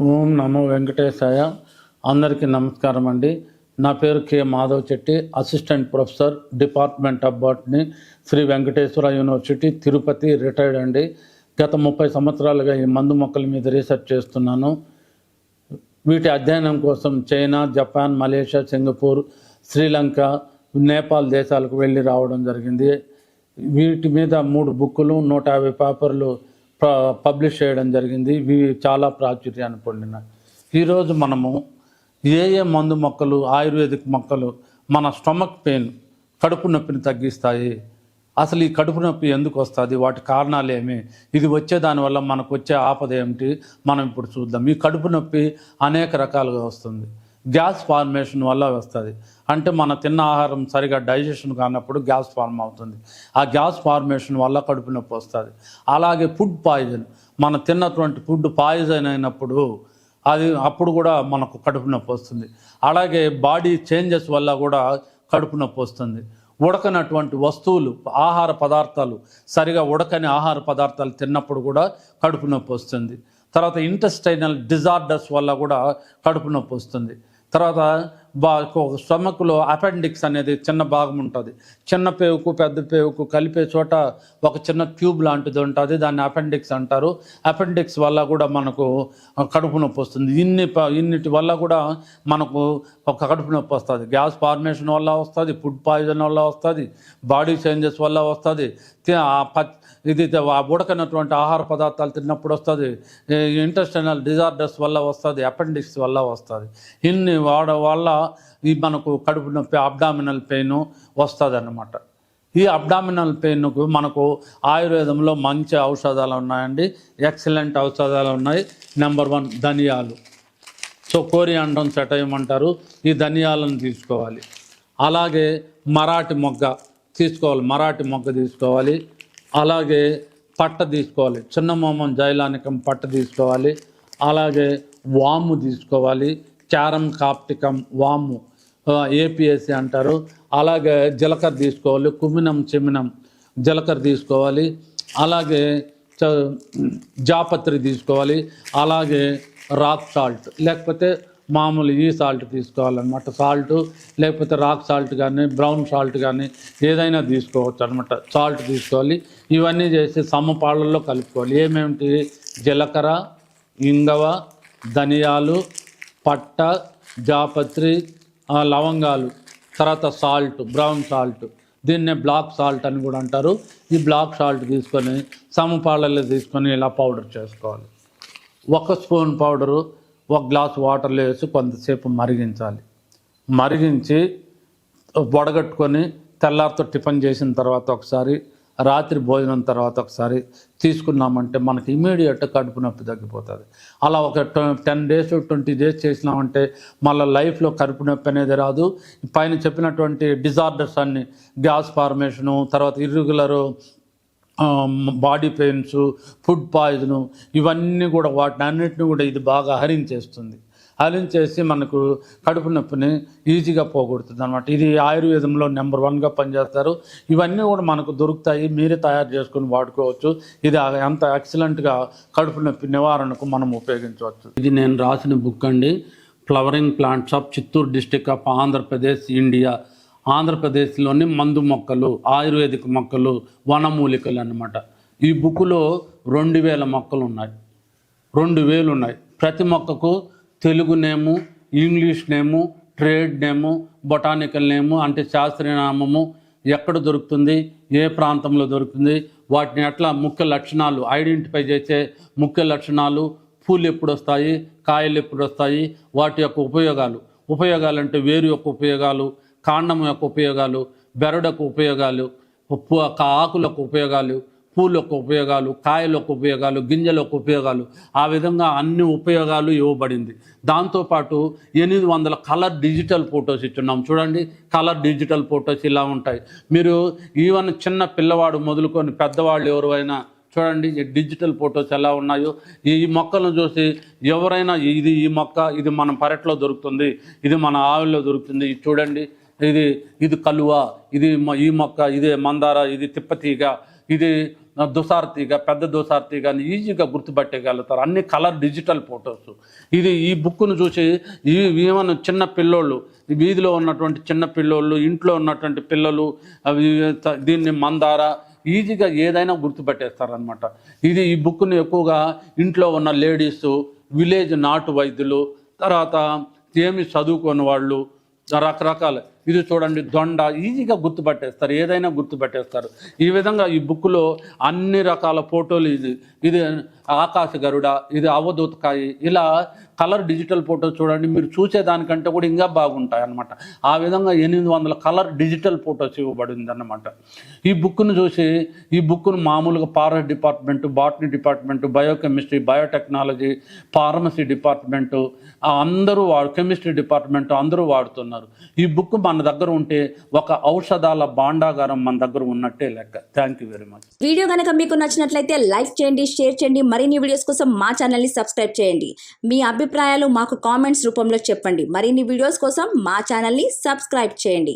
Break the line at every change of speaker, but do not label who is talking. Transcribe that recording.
ఓం నమో వెంకటేశాయ. అందరికీ నమస్కారం అండి. నా పేరు K Madhav Chetty, assistant professor, department of botany, Sri Venkateswara University, Tirupati, retired అండి. గత 30 సంవత్సరాలుగా ఈ మందు మొక్కల మీద రీసెర్చ్ చేస్తున్నాను. వీటి అధ్యయనం కోసం China, Japan, Malaysia, Singapore, Sri Lanka, Nepal దేశాలకు వెళ్ళి రావడం జరిగింది. వీటి మీద 3 బుక్కులు, 150 పేపర్లు పబ్లిష్ చేయడం జరిగింది. ఇవి చాలా ప్రాచుర్యాన్ని పొందినాయి. ఈరోజు మనము ఏ మందు మొక్కలు, ఆయుర్వేదిక్ మొక్కలు మన స్టమక్ పెయిన్, కడుపు నొప్పిని తగ్గిస్తాయి, అసలు ఈ కడుపు నొప్పి ఎందుకు వస్తుంది, వాటి కారణాలు ఏమి, ఇది వచ్చే దానివల్ల మనకు వచ్చే ఆపద ఏమిటి, మనం ఇప్పుడు చూద్దాం. ఈ కడుపు నొప్పి అనేక రకాలుగా వస్తుంది. గ్యాస్ ఫార్మేషన్ వల్ల వస్తుంది. అంటే మన తిన్న ఆహారం సరిగా డైజెషన్ కానప్పుడు గ్యాస్ ఫార్మ్ అవుతుంది. ఆ గ్యాస్ ఫార్మేషన్ వల్ల కడుపు నొప్పి వస్తుంది. అలాగే ఫుడ్ పాయిజన్, మన తిన్నటువంటి ఫుడ్ పాయిజన్ అయినప్పుడు అప్పుడు కూడా మనకు కడుపు నొప్పి వస్తుంది. అలాగే బాడీ చేంజెస్ వల్ల కూడా కడుపు నొప్పి వస్తుంది. ఉడకనటువంటి వస్తువులు, ఆహార పదార్థాలు, సరిగా ఉడకని ఆహార పదార్థాలు తిన్నప్పుడు కూడా కడుపు నొప్పి వస్తుంది. తర్వాత ఇంటెస్టైనల్ డిజార్డర్స్ వల్ల కూడా కడుపు నొప్పి వస్తుంది. తర్వాత స్టమక్లో అపెండిక్స్ అనేది చిన్న భాగం ఉంటుంది. చిన్న పేవుకు పెద్ద పేవుకు కలిపే చోట ఒక చిన్న ట్యూబ్ లాంటిది ఉంటుంది, దాన్ని అపెండిక్స్ అంటారు. అపెండిక్స్ వల్ల కూడా మనకు కడుపు నొప్పి వస్తుంది. ఇన్నిటి వల్ల కూడా మనకు ఒక కడుపు నొప్పి వస్తుంది. గ్యాస్ ఫార్మేషన్ వల్ల వస్తుంది, ఫుడ్ పాయిజన్ వల్ల వస్తుంది, బాడీ చేంజెస్ వల్ల వస్తుంది, ఇది ఉడకనటువంటి ఆహార పదార్థాలు తిన్నప్పుడు వస్తుంది, ఇంటెస్టైనల్ డిజార్డర్స్ వల్ల వస్తుంది, అపెండిక్స్ వల్ల వస్తుంది. ఇన్ని వల్ల ఈ మనకు కడుపు నొప్పి, అబ్డామినల్ పెయిన్ వస్తుంది అన్నమాట. ఈ అబ్డామినల్ పెయిన్కు మనకు ఆయుర్వేదంలో మంచి ఔషధాలు ఉన్నాయండి, ఎక్సలెంట్ ఔషధాలు ఉన్నాయి. నెంబర్ 1 ధనియాలు. కోరియాండ్రం సెటైమ్ అంటారు. ఈ ధనియాలను తీసుకోవాలి. అలాగే మరాఠీ మొగ్గ తీసుకోవాలి. అలాగే పట్ట తీసుకోవాలి, చిన్న మోమం జైలానికం పట్ట తీసుకోవాలి. అలాగే వాము తీసుకోవాలి, క్యారం కాప్టికం వాము, ఏపీఎస్సి అంటారు. అలాగే జీలకర్ర తీసుకోవాలి, కుమినం చెమినం జీలకర్ర తీసుకోవాలి. అలాగే జాపత్రి తీసుకోవాలి. అలాగే రాక్ సాల్ట్, లేకపోతే మామూలు ఈ సాల్ట్ తీసుకోవాలన్నమాట. సాల్ట్ లేకపోతే రాక్ సాల్ట్ కానీ బ్రౌన్ సాల్ట్ కానీ ఏదైనా తీసుకోవచ్చు అనమాట. సాల్ట్ తీసుకోవాలి. ఇవన్నీ చేసి సమపాళ్ళల్లో కలుపుకోవాలి. ఏమేమిటి? జీలకర్ర, ఇంగవ, ధనియాలు, పట్ట, జాపత్రి, లవంగాలు, తర్వాత సాల్ట్, బ్రౌన్ సాల్ట్, దీన్నే బ్లాక్ సాల్ట్ అని కూడా అంటారు. ఈ బ్లాక్ సాల్ట్ తీసుకొని సమపాళ్ళల్లో తీసుకొని ఇలా పౌడర్ చేసుకోవాలి. 1 స్పూన్ పౌడరు 1 గ్లాస్ వాటర్లో వేసి కొంతసేపు మరిగించాలి. మరిగించి వడగట్టుకొని తెల్లారితో టిఫిన్ చేసిన తర్వాత ఒకసారి, రాత్రి భోజనం తర్వాత ఒకసారి తీసుకున్నామంటే మనకి ఇమీడియట్గా కడుపు నొప్పి తగ్గిపోతుంది. అలా ఒక 10 days 20 days చేసినామంటే మళ్ళీ లైఫ్లో కడుపు నొప్పి అనేది రాదు. పైన చెప్పినటువంటి డిజార్డర్స్ అన్ని, గ్యాస్ ఫార్మేషను, తర్వాత irregular body pains, food poison, ఇవన్నీ కూడా వాటిని అన్నిటిని కూడా ఇది బాగా హరించేసి మనకు కడుపు నొప్పిని ఈజీగా పోగొడుతుంది అనమాట. ఇది ఆయుర్వేదంలో నెంబర్ 1గా పనిచేస్తారు. ఇవన్నీ కూడా మనకు దొరుకుతాయి, మీరే తయారు చేసుకొని వాడుకోవచ్చు. ఇది అంత ఎక్సలెంట్గా కడుపు నొప్పి నివారణకు మనం ఉపయోగించవచ్చు. ఇది నేను రాసిన బుక్ అండి, flowering plants of Chittoor district of Andhra Pradesh, India. ఆంధ్రప్రదేశ్లోని మందు మొక్కలు, ఆయుర్వేదిక మొక్కలు, వనమూలికలు అన్నమాట. ఈ బుక్లో 2000 మొక్కలు ఉన్నాయి. 2000 ఉన్నాయి. ప్రతి మొక్కకు తెలుగు నేము, ఇంగ్లీష్ నేము, ట్రేడ్ నేము, బొటానికల్ నేము అంటే శాస్త్రీయ నామము, ఎక్కడ దొరుకుతుంది, ఏ ప్రాంతంలో దొరుకుతుంది, వాటిని ఎట్లా ముఖ్య లక్షణాలు ఐడెంటిఫై చేసే ముఖ్య లక్షణాలు, పూలు ఎప్పుడు వస్తాయి, కాయలు ఎప్పుడు వస్తాయి, వాటి యొక్క ఉపయోగాలు అంటే వేరు యొక్క ఉపయోగాలు, కాండం యొక్క ఉపయోగాలు, బెరడు ఉపయోగాలు, ఆకులకు ఉపయోగాలు, పూల యొక్క ఉపయోగాలు, కాయల యొక్క ఉపయోగాలు, గింజల యొక్క ఉపయోగాలు, ఆ విధంగా అన్ని ఉపయోగాలు ఇవ్వబడింది. దాంతోపాటు 800 కలర్ డిజిటల్ ఫొటోస్ ఇచ్చున్నాం. చూడండి, కలర్ డిజిటల్ ఫొటోస్ ఇలా ఉంటాయి. మీరు ఈవెన్ చిన్న పిల్లవాడు మొదలుకొని పెద్దవాళ్ళు ఎవరైనా చూడండి, డిజిటల్ ఫొటోస్ ఎలా ఉన్నాయో. ఈ మొక్కలను చూసి ఎవరైనా ఈ మొక్క ఇది మన పెరట్లో దొరుకుతుంది, ఇది మన ఆవుల్లో దొరుకుతుంది, చూడండి ఇది కలువ, ఇది ఈ మొక్క, ఇదే మందార, ఇది తిప్పతీగ, ఇది దుసార్తీగ, పెద్ద దుసార్తీగాని ఈజీగా గుర్తుపట్టగలుగుతారు. అన్ని కలర్ డిజిటల్ ఫొటోస్. ఈ బుక్ను చూసి ఏమన్నా చిన్న పిల్లోళ్ళు, వీధిలో ఉన్నటువంటి చిన్న పిల్లోళ్ళు, ఇంట్లో ఉన్నటువంటి పిల్లలు దీన్ని మందార ఈజీగా ఏదైనా గుర్తుపెట్టేస్తారనమాట. ఈ బుక్ని ఎక్కువగా ఇంట్లో ఉన్న లేడీసు, విలేజ్ నాటు వైద్యులు, తర్వాత ఏమి చదువుకున్న వాళ్ళు, రకరకాల ఇది చూడండి దొండ ఈజీగా గుర్తుపట్టేస్తారు, ఏదైనా గుర్తుపట్టేస్తారు. ఈ విధంగా ఈ బుక్లో అన్ని రకాల ఫోటోలు, ఇది ఆకాశ గరుడ, ఇది అవధూతకాయ, ఇలా కలర్ డిజిటల్ ఫోటో చూడండి, మీరు చూసేదానికంటే కూడా ఇంకా బాగుంటాయి అన్నమాట. ఆ విధంగా 800 కలర్ డిజిటల్ ఫొటోస్ ఇవ్వబడింది అన్నమాట. ఈ బుక్ను చూసి ఈ బుక్ను మామూలుగా forest department, botany department, biochemistry, biotechnology, pharmacy department అందరూ కెమిస్ట్రీ డిపార్ట్మెంటు అందరూ వాడుతున్నారు. ఈ బుక్ మన దగ్గర ఉంటే ఒక ఔషధాల భాండాగారం మన దగ్గర ఉన్నట్టే లెక్క. Thank you very much.
Video కనుక మీకు నచ్చినట్లయితే లైక్ చేయండి, షేర్ చేయండి. మరిన్ని వీడియోస్ కోసం మా ఛానల్ని సబ్స్క్రైబ్ చేయండి. మీ అభిప్రాయాలు మాకు కామెంట్స్ రూపంలో చెప్పండి. మరిన్ని వీడియోస్ కోసం మా ఛానల్ని సబ్స్క్రైబ్ చేయండి.